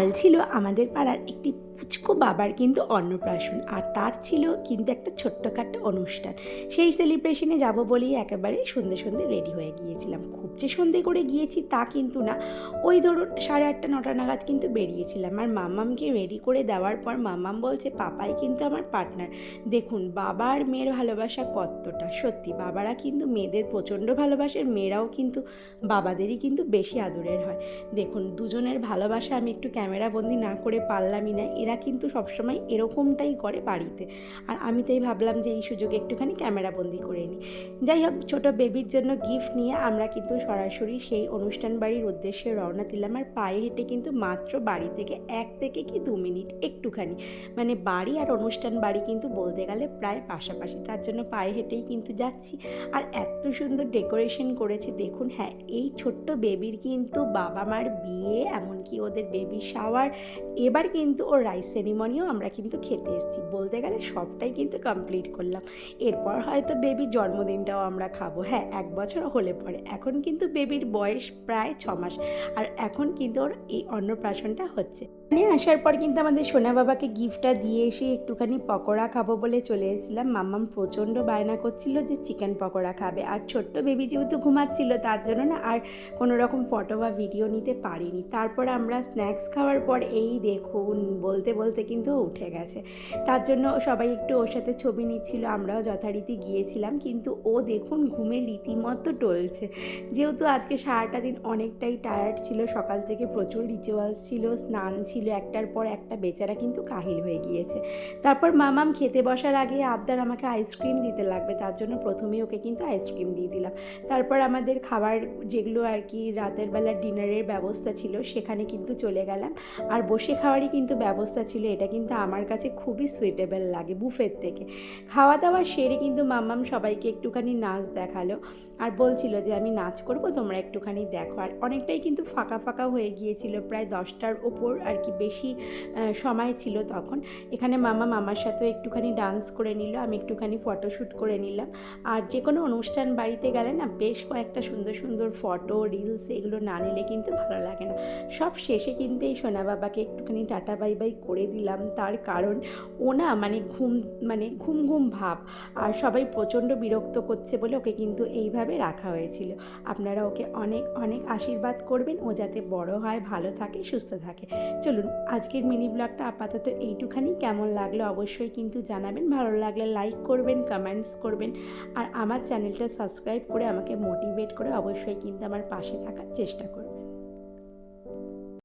কাল ছিল আমাদের পাড়ার একটি পুচকো বাবার কিন্তু অন্নপ্রাশন, আর তার ছিল কিন্তু একটা ছোট্টখাট্টো অনুষ্ঠান। সেই সেলিব্রেশনে যাব বলেই একেবারে সন্ধে সন্ধে রেডি হয়ে গিয়েছিলাম। খুব যে সন্ধে করে গিয়েছি তা কিন্তু না, ওই ধরুন 8:30 9টা নাগাদ কিন্তু বেরিয়েছিলাম। আর মাম্মামকে রেডি করে দেওয়ার পর মাম্মাম বলছে পাপাই কিন্তু আমার পার্টনার। দেখুন বাবা আর মেয়ের ভালোবাসা কতটা, সত্যি বাবারা কিন্তু মেয়েদের প্রচণ্ড ভালোবাসের, মেয়েরাও কিন্তু বাবাদেরই কিন্তু বেশি আদরের হয়। দেখুন দুজনের ভালোবাসা আমি একটু ক্যামেরা বন্দি না করে পারলামই না। এরা কিন্তু সবসময় এরকমটাই করে বাড়িতে, আর আমি তাই ভাবলাম যে এই সুযোগে একটুখানি ক্যামেরা বন্দি করে নিই। যাই হোক, ছোটো বেবির জন্য গিফট নিয়ে আমরা কিন্তু সরাসরি সেই অনুষ্ঠান বাড়ির উদ্দেশ্যে রওনা দিলাম। আর পায়ে হেঁটে কিন্তু মাত্র বাড়ি থেকে 1 থেকে কি 2 মিনিট একটুখানি, মানে বাড়ি আর অনুষ্ঠান বাড়ি কিন্তু বলতে গেলে প্রায় পাশাপাশি, তার জন্য পায়ে হেঁটেই কিন্তু যাচ্ছি। আর এত সুন্দর ডেকোরেশন করেছে দেখুন। হ্যাঁ, এই ছোট্ট বেবির কিন্তু বাবা মার বিয়ে, এমনকি ওদের বেবি শাওয়ার, এবার কিন্তু ওর রাইস সেরিমনিও আমরা কিন্তু খেতে এসেছি। বলতে গেলে সবটাই কিন্তু কমপ্লিট করলাম। এরপর হয়তো বেবির জন্মদিনটাও আমরা খাবো। হ্যাঁ, 1 বছর হলে পরে। এখন কিন্তু বেবির বয়স প্রায় 6 মাস, আর এখন কিন্তু ওর এই অন্নপ্রাশনটা হচ্ছে। আসার পর কিন্তু আমাদের সোনা বাবাকে গিফটটা দিয়ে এসে একটুখানি পকোড়া খাবো বলে চলে এসেছিলাম। মাম্মাম প্রচণ্ড বায়না করছিল যে চিকেন পকোড়া খাবে, আর ছোট্ট বেবি যেহেতু ঘুমাচ্ছিল তার জন্য না আর কোনো রকম ফটো বা ভিডিও নিতে পারিনি। তারপর আমরা স্ন্যাক্স খাওয়ার পর এই দেখুন বলতে বলতে কিন্তু উঠে গেছে। তার জন্য সবাই একটু ওর সাথে ছবি নিচ্ছিল, আমরাও যথারীতি গিয়েছিলাম। কিন্তু ও দেখুন ঘুমে রীতিমতো টলছে, যেহেতু আজকে সারাটা দিন অনেকটাই টায়ার্ড ছিল। সকাল থেকে প্রচুর রিচুয়ালস ছিল, স্নান ছিল, একটার পর একটা, বেচারা কিন্তু কাহিল হয়ে গিয়েছে। তারপর মামাম খেতে বসার আগে আবদার আমাকে আইসক্রিম দিতে লাগবে, তার জন্য প্রথমেই ওকে কিন্তু আইসক্রিম দিয়ে দিলাম। তারপর আমাদের খাবার যেগুলো আর কি রাতের বেলা ডিনারের ব্যবস্থা ছিল সেখানে কিন্তু চলে গেলাম। আর বসে খাওয়ারই কিন্তু ব্যবস্থা ছিল, এটা কিন্তু আমার কাছে খুবই সুইটেবল লাগে বুফের থেকে। খাওয়া দাওয়া সেরে কিন্তু মাম্মাম সবাইকে একটুখানি নাচ দেখালো, আর বলছিল যে আমি নাচ করব, তোমরা একটুখানি দেখো। আর অনেকটাই কিন্তু ফাঁকা ফাঁকা হয়ে গিয়েছিল, প্রায় 10টার ওপর আর কি বেশি সময় ছিল তখন। এখানে মামা মামার সাথেও একটুখানি ডান্স করে নিল, আমি একটুখানি ফটোশ্যুট করে নিলাম। আর যে কোনো অনুষ্ঠান বাড়িতে গেলে না বেশ কয়েকটা সুন্দর সুন্দর ফটো রিলস এগুলো না নিলে কিন্তু ভালো লাগে না। সব শেষে কিন্তু এই সোনা বাবাকে একটুখানি টাটা বাই বাই করে দিলাম, তার কারণ ও না মানে ঘুম ঘুম ভাব, আর সবাই প্রচণ্ড বিরক্ত করছে বলে ওকে কিন্তু এইভাবে রাখা হয়েছিল। আপনারা ওকে অনেক অনেক আশীর্বাদ করবেন, ও যাতে বড় হয়, ভালো থাকে, সুস্থ থাকে। চলুন আজকের মিনি ব্লগটা আপাতত এইটুখানি। কেমন লাগলো অবশ্যই কিন্তু জানাবেন, ভালো লাগলে লাইক করবেন, কমেন্টস করবেন, আর আমার চ্যানেলটা সাবস্ক্রাইব করে আমাকে মোটিভেট করে অবশ্যই কিন্তু আমার পাশে থাকার চেষ্টা করবেন।